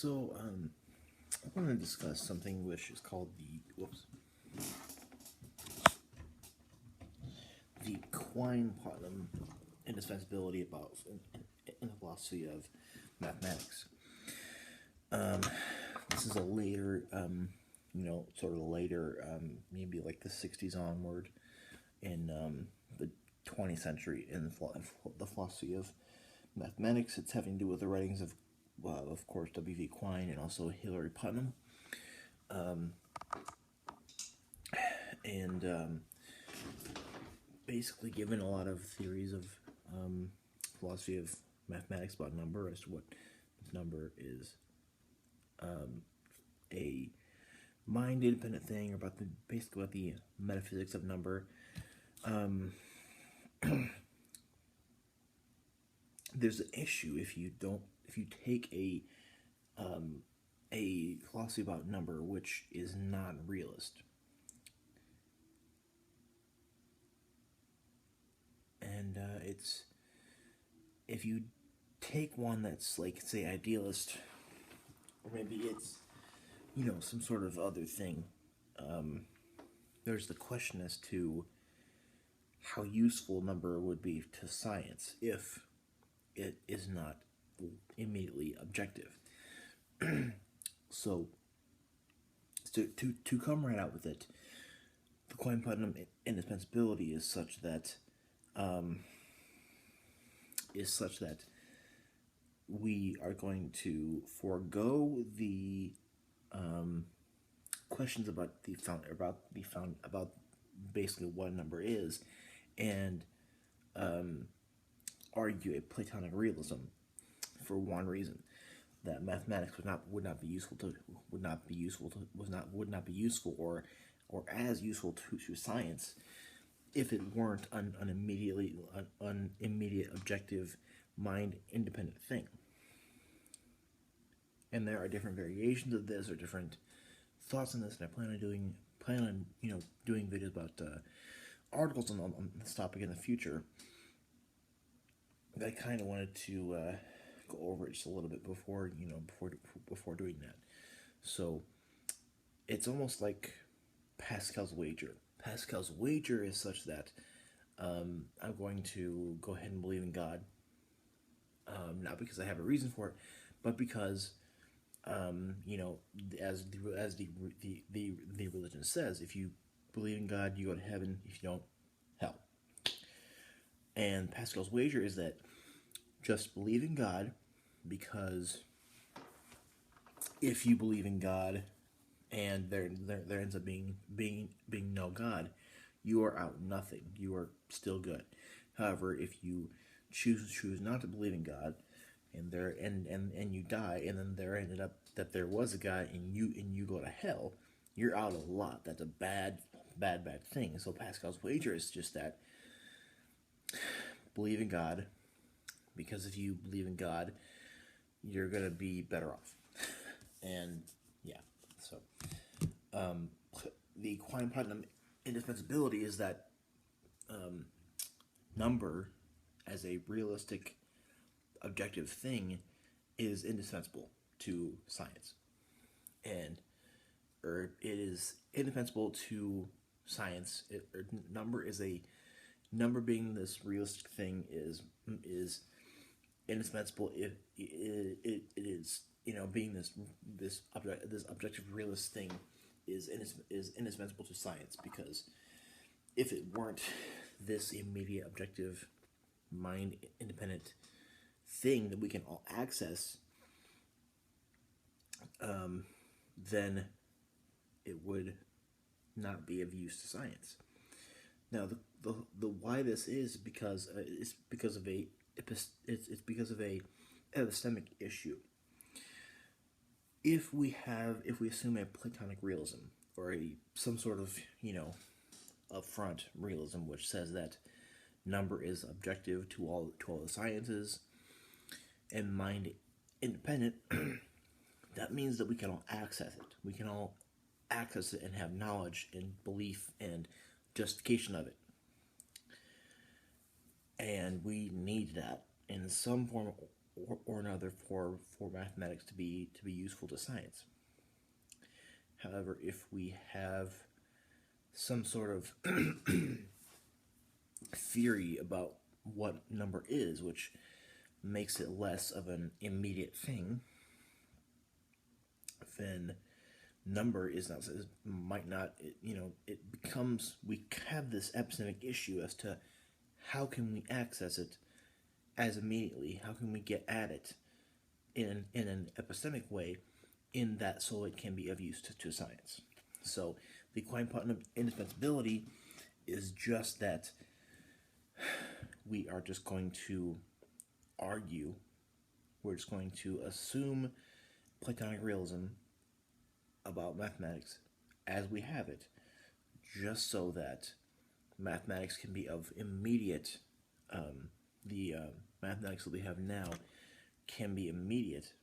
I want to discuss something which is called the Quine-Putnam Indispensability about in the philosophy of mathematics. This is a later, sort of later, maybe like the 60s onward in the 20th century in the philosophy of mathematics. It's having to do with the writings of course, W.V. Quine and also Hilary Putnam. Basically given a lot of theories of philosophy of mathematics about number as to what this number is a mind-independent thing, or basically about the metaphysics of number. There's an issue if you take a philosophy about number which is not realist. And it's, if you take one that's like, say, idealist, or maybe it's, some sort of other thing, there's the question as to how useful number would be to science if it is not immediately objective. So to come right out with it, the Quine-Putnam indispensability is such that we are going to forego the questions about basically what a number is, and argue a Platonic realism, for one reason: that mathematics would not be useful or as useful to science if it weren't an immediate objective mind independent thing. And there are different variations of this, or different thoughts on this, and I plan on doing videos about articles on this topic in the future. I kind of wanted to go over it just a little bit before doing that. So it's almost like Pascal's wager. Pascal's wager is such that I'm going to go ahead and believe in God, not because I have a reason for it, but because as the religion says, if you believe in God, you go to heaven. If you don't, hell. And Pascal's wager is that just believe in God, because if you believe in God and there ends up being no God, you are out nothing. You are still good. However, if you choose not to believe in God, and you die, and then there ended up that there was a God, and you go to hell, you're out a lot. That's a bad thing. So Pascal's wager is just that: believe in God, because if you believe in God, you're gonna be better off. And yeah, so the Quine-Putnam indispensability is that number as a realistic objective thing is indispensable to science, and it is indispensable to science. Number being this realistic thing is indispensable. If it is, being this objective realist thing is indispensable to science, because if it weren't this immediate objective mind independent thing that we can all access, then it would not be of use to science. Now, the why this is because it's because of a epistemic issue. If we assume a Platonic realism, or some sort of upfront realism, which says that number is objective to all the sciences and mind independent, that means that we can all access it. We can all access it and have knowledge and belief and justification of it. And we need that in some form or another for mathematics to be useful to science. However, if we have some sort of theory about what number is, which makes it less of an immediate thing, then number is not, might not, it becomes, we have this epistemic issue as to how can we access it as immediately, how can we get at it in an epistemic way, in that so it can be of use to science. So the Quine-Putnam Indispensability is just that we are just going to argue, we're just going to assume Platonic realism about mathematics as we have it, just so that mathematics can be of immediate, mathematics that we have now can be immediate,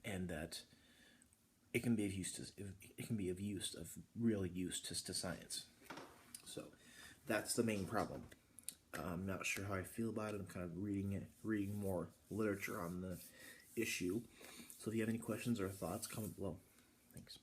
and that it can be of use of real use to science. So that's the main problem. I'm not sure how I feel about it. I'm kind of reading more literature on the issue. So if you have any questions or thoughts, comment below. Thanks.